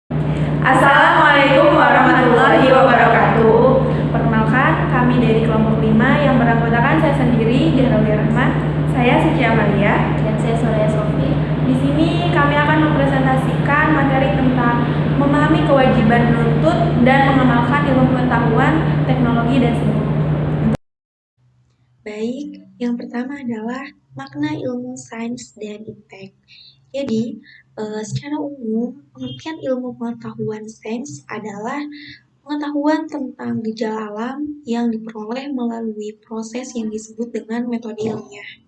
Assalamualaikum warahmatullahi wabarakatuh. Perkenalkan, kami dari kelompok 5 yang beranggotakan saya sendiri, Jahrul Rahman, saya Suci Amalia, dan saya Soraya Sofi. Di sini kami akan mempresentasikan materi tentang memahami kewajiban menuntut dan mengamalkan ilmu pengetahuan, teknologi, dan seni. Baik, yang pertama adalah makna ilmu sains dan iptek. Jadi, secara umum, pengertian ilmu pengetahuan sains adalah pengetahuan tentang gejala alam yang diperoleh melalui proses yang disebut dengan metode ilmiah.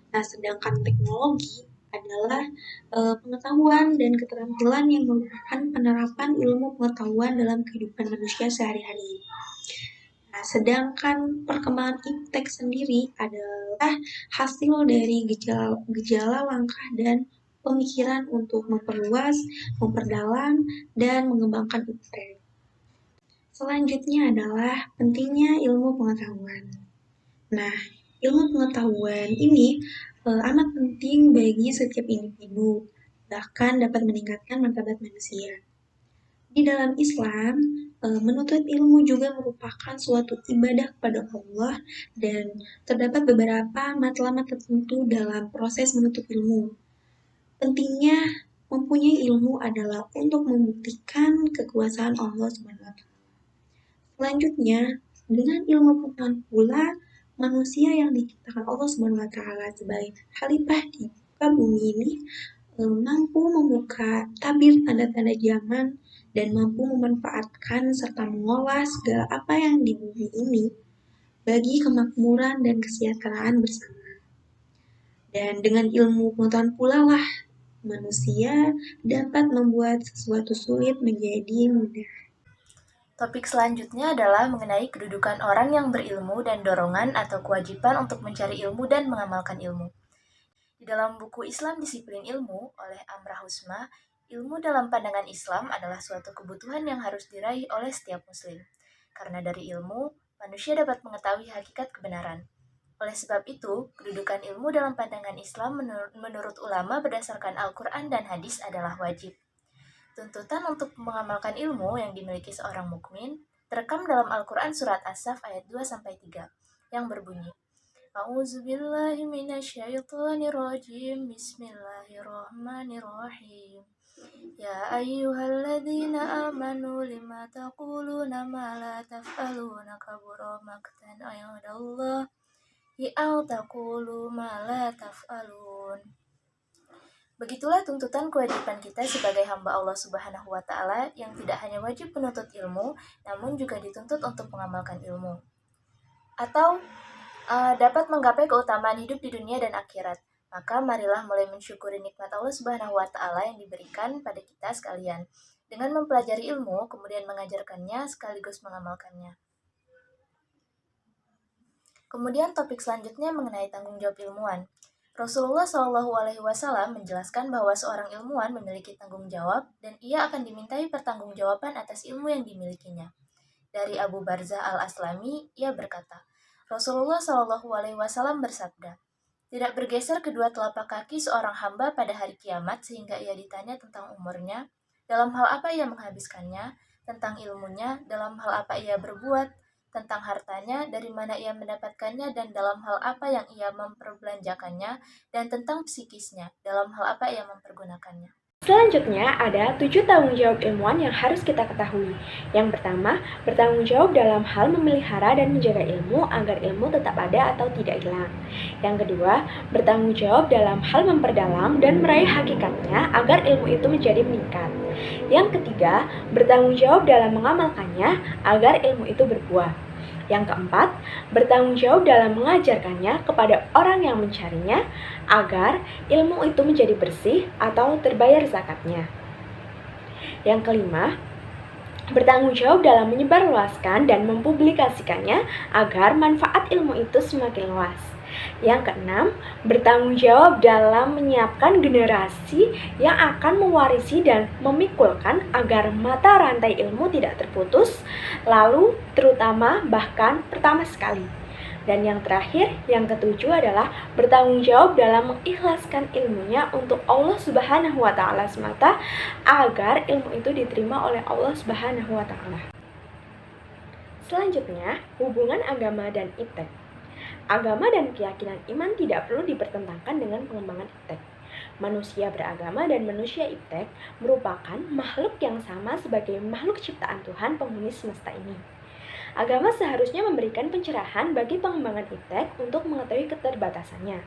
Nah, sedangkan teknologi adalah pengetahuan dan keterampilan yang merupakan penerapan ilmu pengetahuan dalam kehidupan manusia sehari-hari. Nah, sedangkan perkembangan iptek sendiri adalah hasil dari gejala langkah dan pemikiran untuk memperluas, memperdalam, dan mengembangkan iptek. Selanjutnya adalah pentingnya ilmu pengetahuan. Nah, ilmu pengetahuan ini amat penting bagi setiap individu, bahkan dapat meningkatkan martabat manusia. Di dalam Islam, menuntut ilmu juga merupakan suatu ibadah kepada Allah dan terdapat beberapa matlamat tertentu dalam proses menuntut ilmu. Pentingnya mempunyai ilmu adalah untuk membuktikan kekuasaan Allah SWT. Selanjutnya, dengan ilmu pengetahuan pula, manusia yang diciptakan Allah SWT sebagai khalifah di muka bumi ini mampu membuka tabir tanda-tanda zaman dan mampu memanfaatkan serta mengolah segala apa yang di bumi ini bagi kemakmuran dan kesejahteraan bersama. Dan dengan ilmu pengetahuan pula lah manusia dapat membuat sesuatu sulit menjadi mudah. Topik selanjutnya adalah mengenai kedudukan orang yang berilmu dan dorongan atau kewajiban untuk mencari ilmu dan mengamalkan ilmu. Di dalam buku Islam Disiplin Ilmu oleh Amrah Husma, ilmu dalam pandangan Islam adalah suatu kebutuhan yang harus diraih oleh setiap muslim. Karena dari ilmu, manusia dapat mengetahui hakikat kebenaran. Oleh sebab itu, kedudukan ilmu dalam pandangan Islam menurut ulama berdasarkan Al-Quran dan hadis adalah wajib. Tuntutan untuk mengamalkan ilmu yang dimiliki seorang mukmin terekam dalam Al-Quran Surat As-Saff ayat 2-3 yang berbunyi, A'udzubillahi minasyaitonirrajim, Bismillahirrahmanirrahim. Ya ayyuhalladzina amanu lima taquluna ma la taf'aluna kabura maqtan 'indallah ya'al taqulu ma la taf'alun. Begitulah tuntutan kewajiban kita sebagai hamba Allah Subhanahu wa Ta'ala yang tidak hanya wajib menuntut ilmu, namun juga dituntut untuk mengamalkan ilmu. Atau dapat menggapai keutamaan hidup di dunia dan akhirat. Maka marilah mulai mensyukuri nikmat Allah Subhanahu wa Ta'ala yang diberikan pada kita sekalian, dengan mempelajari ilmu, kemudian mengajarkannya sekaligus mengamalkannya. Kemudian topik selanjutnya mengenai tanggung jawab ilmuwan. Rasulullah SAW menjelaskan bahwa seorang ilmuwan memiliki tanggung jawab dan ia akan dimintai pertanggungjawaban atas ilmu yang dimilikinya. Dari Abu Barzah Al-Aslami, ia berkata, Rasulullah SAW bersabda, tidak bergeser kedua telapak kaki seorang hamba pada hari kiamat sehingga ia ditanya tentang umurnya, dalam hal apa ia menghabiskannya, tentang ilmunya, dalam hal apa ia berbuat, tentang hartanya, dari mana ia mendapatkannya, dan dalam hal apa yang ia memperbelanjakannya, dan tentang psikisnya, dalam hal apa ia mempergunakannya. Selanjutnya ada 7 tanggung jawab ilmuwan yang harus kita ketahui. Yang pertama, bertanggung jawab dalam hal memelihara dan menjaga ilmu agar ilmu tetap ada atau tidak hilang. Yang kedua, bertanggung jawab dalam hal memperdalam dan meraih hakikatnya agar ilmu itu menjadi meningkat. Yang ketiga, bertanggung jawab dalam mengamalkannya agar ilmu itu berbuah. Yang keempat, bertanggung jawab dalam mengajarkannya kepada orang yang mencarinya agar ilmu itu menjadi bersih atau terbayar zakatnya. Yang kelima, bertanggung jawab dalam menyebarluaskan dan mempublikasikannya agar manfaat ilmu itu semakin luas. Yang keenam, bertanggung jawab dalam menyiapkan generasi yang akan mewarisi dan memikulkan agar mata rantai ilmu tidak terputus, lalu terutama bahkan pertama sekali. Dan yang terakhir, yang ketujuh adalah bertanggung jawab dalam mengikhlaskan ilmunya untuk Allah Subhanahu wa taala semata agar ilmu itu diterima oleh Allah Subhanahu wa taala. Selanjutnya, hubungan agama dan iptek. Agama dan keyakinan iman tidak perlu dipertentangkan dengan pengembangan iptek. Manusia beragama dan manusia iptek merupakan makhluk yang sama sebagai makhluk ciptaan Tuhan penghuni semesta ini. Agama seharusnya memberikan pencerahan bagi pengembangan iptek untuk mengetahui keterbatasannya.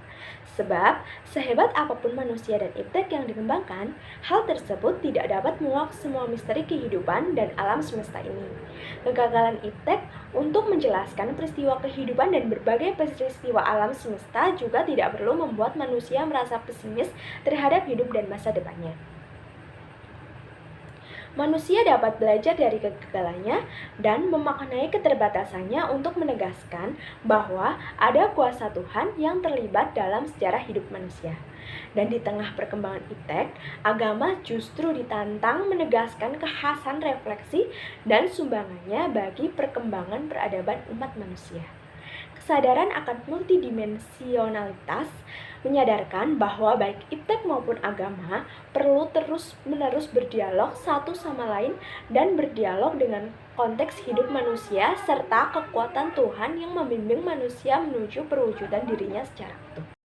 Sebab, sehebat apapun manusia dan iptek yang dikembangkan, hal tersebut tidak dapat menguak semua misteri kehidupan dan alam semesta ini. Kegagalan iptek untuk menjelaskan peristiwa kehidupan dan berbagai peristiwa alam semesta juga tidak perlu membuat manusia merasa pesimis terhadap hidup dan masa depannya. Manusia dapat belajar dari kegagalannya dan memaknai keterbatasannya untuk menegaskan bahwa ada kuasa Tuhan yang terlibat dalam sejarah hidup manusia. Dan di tengah perkembangan iptek, agama justru ditantang menegaskan kekhasan refleksi dan sumbangannya bagi perkembangan peradaban umat manusia. Kesadaran akan multidimensionalitas menyadarkan bahwa baik iptek maupun agama perlu terus-menerus berdialog satu sama lain dan berdialog dengan konteks hidup manusia serta kekuatan Tuhan yang membimbing manusia menuju perwujudan dirinya secara utuh.